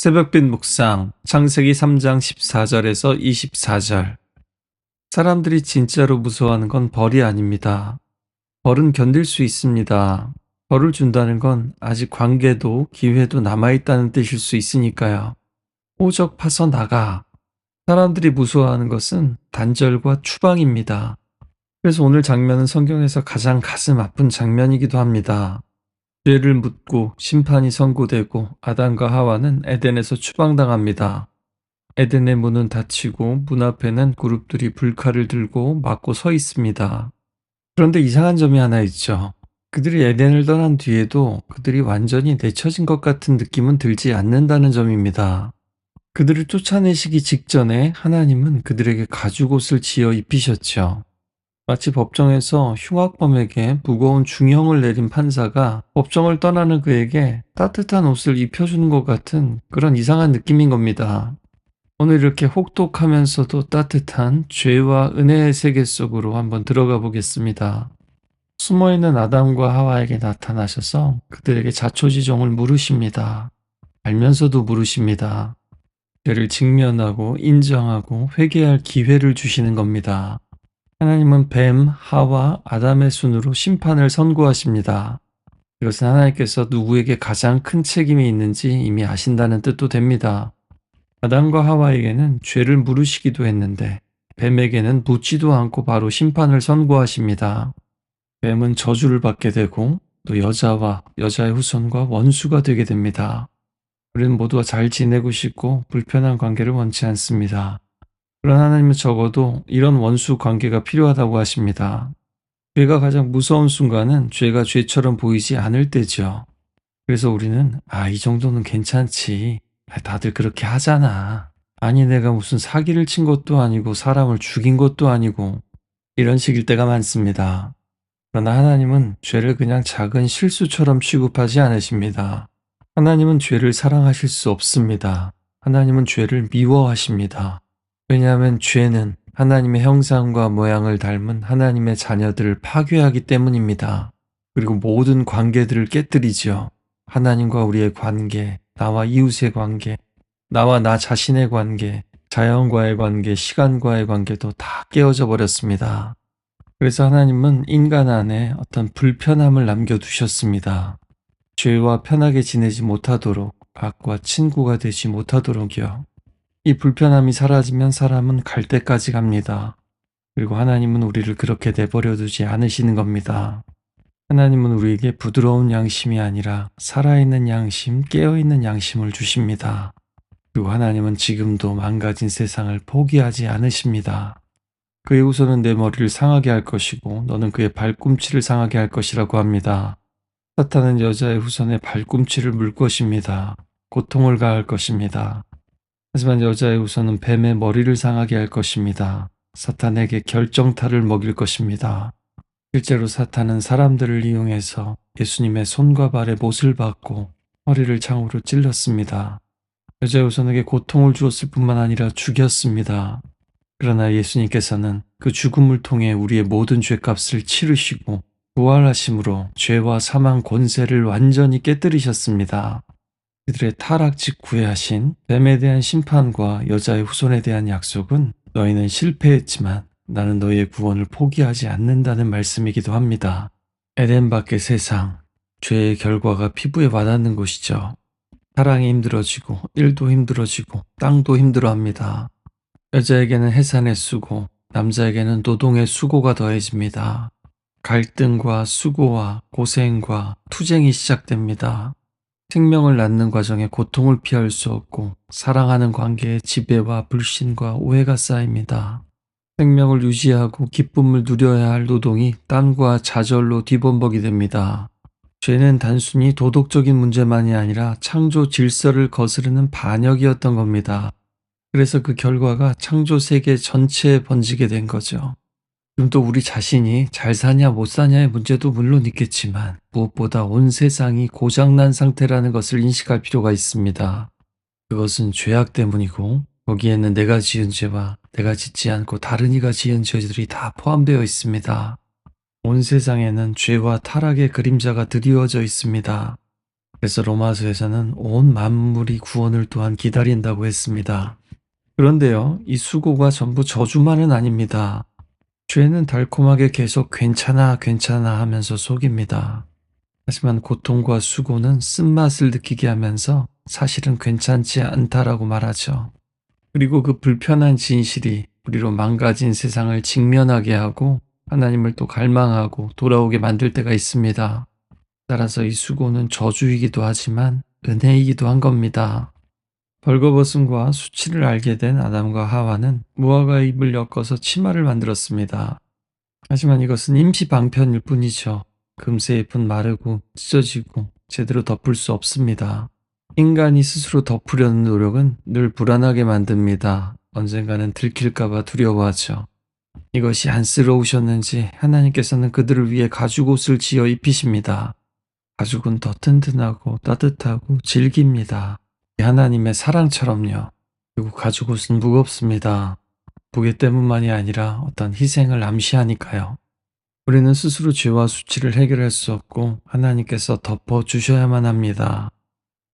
새벽빛 묵상 창세기 3장 14절에서 24절. 사람들이 진짜로 무서워하는 건 벌이 아닙니다. 벌은 견딜 수 있습니다. 벌을 준다는 건 아직 관계도 기회도 남아있다는 뜻일 수 있으니까요. 오적 파서 나가. 사람들이 무서워하는 것은 단절과 추방입니다. 그래서 오늘 장면은 성경에서 가장 가슴 아픈 장면이기도 합니다. 죄를 묻고 심판이 선고되고 아담과 하와는 에덴에서 추방당합니다. 에덴의 문은 닫히고 문 앞에는 그룹들이 불칼을 들고 막고 서 있습니다. 그런데 이상한 점이 하나 있죠. 그들이 에덴을 떠난 뒤에도 그들이 완전히 내쳐진 것 같은 느낌은 들지 않는다는 점입니다. 그들을 쫓아내시기 직전에 하나님은 그들에게 가죽옷을 지어 입히셨죠. 마치 법정에서 흉악범에게 무거운 중형을 내린 판사가 법정을 떠나는 그에게 따뜻한 옷을 입혀주는 것 같은 그런 이상한 느낌인 겁니다. 오늘 이렇게 혹독하면서도 따뜻한 죄와 은혜의 세계 속으로 한번 들어가 보겠습니다. 숨어있는 아담과 하와에게 나타나셔서 그들에게 자초지종을 물으십니다. 알면서도 물으십니다. 죄를 직면하고 인정하고 회개할 기회를 주시는 겁니다. 하나님은 뱀, 하와, 아담의 순으로 심판을 선고하십니다. 이것은 하나님께서 누구에게 가장 큰 책임이 있는지 이미 아신다는 뜻도 됩니다. 아담과 하와에게는 죄를 물으시기도 했는데 뱀에게는 묻지도 않고 바로 심판을 선고하십니다. 뱀은 저주를 받게 되고 또 여자와 여자의 후손과 원수가 되게 됩니다. 우리는 모두가 잘 지내고 싶고 불편한 관계를 원치 않습니다. 그러나 하나님은 적어도 이런 원수 관계가 필요하다고 하십니다. 죄가 가장 무서운 순간은 죄가 죄처럼 보이지 않을 때죠. 그래서 우리는 이 정도는 괜찮지. 다들 그렇게 하잖아. 아니 내가 무슨 사기를 친 것도 아니고 사람을 죽인 것도 아니고 이런 식일 때가 많습니다. 그러나 하나님은 죄를 그냥 작은 실수처럼 취급하지 않으십니다. 하나님은 죄를 사랑하실 수 없습니다. 하나님은 죄를 미워하십니다. 왜냐하면 죄는 하나님의 형상과 모양을 닮은 하나님의 자녀들을 파괴하기 때문입니다. 그리고 모든 관계들을 깨뜨리죠. 하나님과 우리의 관계, 나와 이웃의 관계, 나와 나 자신의 관계, 자연과의 관계, 시간과의 관계도 다 깨어져 버렸습니다. 그래서 하나님은 인간 안에 어떤 불편함을 남겨두셨습니다. 죄와 편하게 지내지 못하도록, 악과 친구가 되지 못하도록요. 이 불편함이 사라지면 사람은 갈 때까지 갑니다. 그리고 하나님은 우리를 그렇게 내버려 두지 않으시는 겁니다. 하나님은 우리에게 부드러운 양심이 아니라 살아있는 양심, 깨어있는 양심을 주십니다. 그리고 하나님은 지금도 망가진 세상을 포기하지 않으십니다. 그의 후손은 내 머리를 상하게 할 것이고 너는 그의 발꿈치를 상하게 할 것이라고 합니다. 사탄은 여자의 후손의 발꿈치를 물 것입니다. 고통을 가할 것입니다. 하지만 여자의 후손은 뱀의 머리를 상하게 할 것입니다. 사탄에게 결정타를 먹일 것입니다. 실제로 사탄은 사람들을 이용해서 예수님의 손과 발에 못을 박고 허리를 창으로 찔렀습니다. 여자의 후손에게 고통을 주었을 뿐만 아니라 죽였습니다. 그러나 예수님께서는 그 죽음을 통해 우리의 모든 죄값을 치르시고 부활하심으로 죄와 사망 권세를 완전히 깨뜨리셨습니다. 그들의 타락 직후에 하신 뱀에 대한 심판과 여자의 후손에 대한 약속은 너희는 실패했지만 나는 너희의 구원을 포기하지 않는다는 말씀이기도 합니다. 에덴 밖의 세상, 죄의 결과가 피부에 와닿는 곳이죠. 사랑이 힘들어지고 일도 힘들어지고 땅도 힘들어합니다. 여자에게는 해산의 수고, 남자에게는 노동의 수고가 더해집니다. 갈등과 수고와 고생과 투쟁이 시작됩니다. 생명을 낳는 과정에 고통을 피할 수 없고 사랑하는 관계에 지배와 불신과 오해가 쌓입니다. 생명을 유지하고 기쁨을 누려야 할 노동이 땀과 좌절로 뒤범벅이 됩니다. 죄는 단순히 도덕적인 문제만이 아니라 창조 질서를 거스르는 반역이었던 겁니다. 그래서 그 결과가 창조 세계 전체에 번지게 된 거죠. 지금 또 우리 자신이 잘 사냐 못 사냐의 문제도 물론 있겠지만 무엇보다 온 세상이 고장난 상태라는 것을 인식할 필요가 있습니다. 그것은 죄악 때문이고 거기에는 내가 지은 죄와 내가 짓지 않고 다른 이가 지은 죄들이 다 포함되어 있습니다. 온 세상에는 죄와 타락의 그림자가 드리워져 있습니다. 그래서 로마서에서는 온 만물이 구원을 또한 기다린다고 했습니다. 그런데요, 이 수고가 전부 저주만은 아닙니다. 죄는 달콤하게 계속 괜찮아, 괜찮아 하면서 속입니다. 하지만 고통과 수고는 쓴맛을 느끼게 하면서 사실은 괜찮지 않다라고 말하죠. 그리고 그 불편한 진실이 우리로 망가진 세상을 직면하게 하고 하나님을 또 갈망하고 돌아오게 만들 때가 있습니다. 따라서 이 수고는 저주이기도 하지만 은혜이기도 한 겁니다. 벌거벗음과 수치를 알게 된 아담과 하와는 무화과 잎을 엮어서 치마를 만들었습니다. 하지만 이것은 임시 방편일 뿐이죠. 금세 잎은 마르고 찢어지고 제대로 덮을 수 없습니다. 인간이 스스로 덮으려는 노력은 늘 불안하게 만듭니다. 언젠가는 들킬까봐 두려워하죠. 이것이 안쓰러우셨는지 하나님께서는 그들을 위해 가죽옷을 지어 입히십니다. 가죽은 더 튼튼하고 따뜻하고 질깁니다. 하나님의 사랑처럼요. 그리고 가죽옷은 무겁습니다. 무게 때문만이 아니라 어떤 희생을 암시하니까요. 우리는 스스로 죄와 수치를 해결할 수 없고 하나님께서 덮어주셔야만 합니다.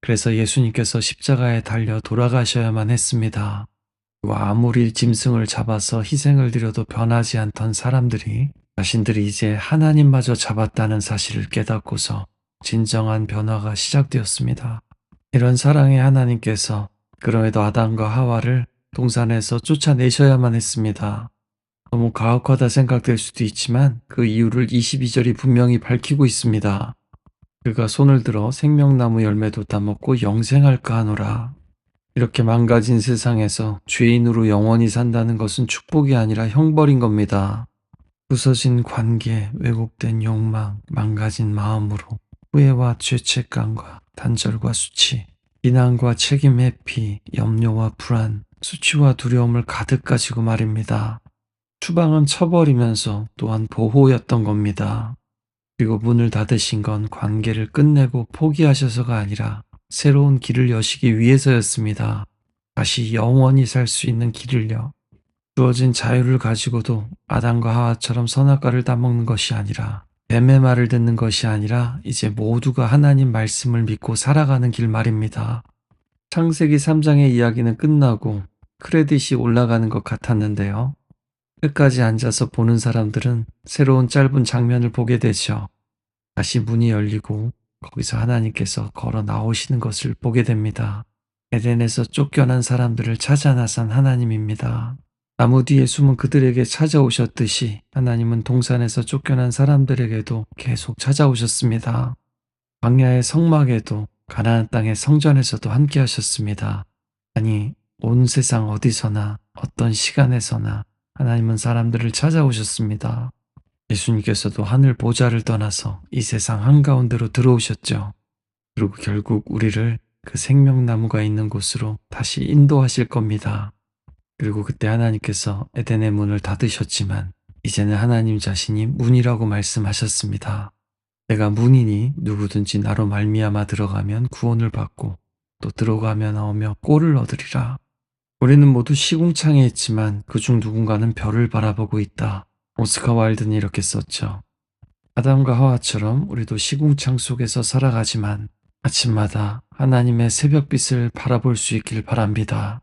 그래서 예수님께서 십자가에 달려 돌아가셔야만 했습니다. 그리고 아무리 짐승을 잡아서 희생을 드려도 변하지 않던 사람들이 자신들이 이제 하나님마저 잡았다는 사실을 깨닫고서 진정한 변화가 시작되었습니다. 이런 사랑의 하나님께서 그럼에도 아담과 하와를 동산에서 쫓아내셔야만 했습니다. 너무 가혹하다 생각될 수도 있지만 그 이유를 22절이 분명히 밝히고 있습니다. 그가 손을 들어 생명나무 열매도 따먹고 영생할까 하노라. 이렇게 망가진 세상에서 죄인으로 영원히 산다는 것은 축복이 아니라 형벌인 겁니다. 부서진 관계, 왜곡된 욕망, 망가진 마음으로 후회와 죄책감과 단절과 수치, 비난과 책임 회피, 염려와 불안, 수치와 두려움을 가득 가지고 말입니다. 추방은 처벌이면서 또한 보호였던 겁니다. 그리고 문을 닫으신 건 관계를 끝내고 포기하셔서가 아니라 새로운 길을 여시기 위해서였습니다. 다시 영원히 살 수 있는 길을요. 주어진 자유를 가지고도 아담과 하와처럼 선악과를 따먹는 것이 아니라 뱀의 말을 듣는 것이 아니라 이제 모두가 하나님 말씀을 믿고 살아가는 길 말입니다. 창세기 3장의 이야기는 끝나고 크레딧이 올라가는 것 같았는데요. 끝까지 앉아서 보는 사람들은 새로운 짧은 장면을 보게 되죠. 다시 문이 열리고 거기서 하나님께서 걸어 나오시는 것을 보게 됩니다. 에덴에서 쫓겨난 사람들을 찾아 나선 하나님입니다. 나무 뒤에 숨은 그들에게 찾아오셨듯이 하나님은 동산에서 쫓겨난 사람들에게도 계속 찾아오셨습니다. 광야의 성막에도 가나안 땅의 성전에서도 함께 하셨습니다. 아니, 온 세상 어디서나 어떤 시간에서나 하나님은 사람들을 찾아오셨습니다. 예수님께서도 하늘 보좌를 떠나서 이 세상 한가운데로 들어오셨죠. 그리고 결국 우리를 그 생명나무가 있는 곳으로 다시 인도하실 겁니다. 그리고 그때 하나님께서 에덴의 문을 닫으셨지만 이제는 하나님 자신이 문이라고 말씀하셨습니다. 내가 문이니 누구든지 나로 말미암아 들어가면 구원을 받고 또 들어가며 나오며 꼴을 얻으리라. 우리는 모두 시궁창에 있지만 그중 누군가는 별을 바라보고 있다. 오스카 와일드는 이렇게 썼죠. 아담과 하와처럼 우리도 시궁창 속에서 살아가지만 아침마다 하나님의 새벽빛을 바라볼 수 있길 바랍니다.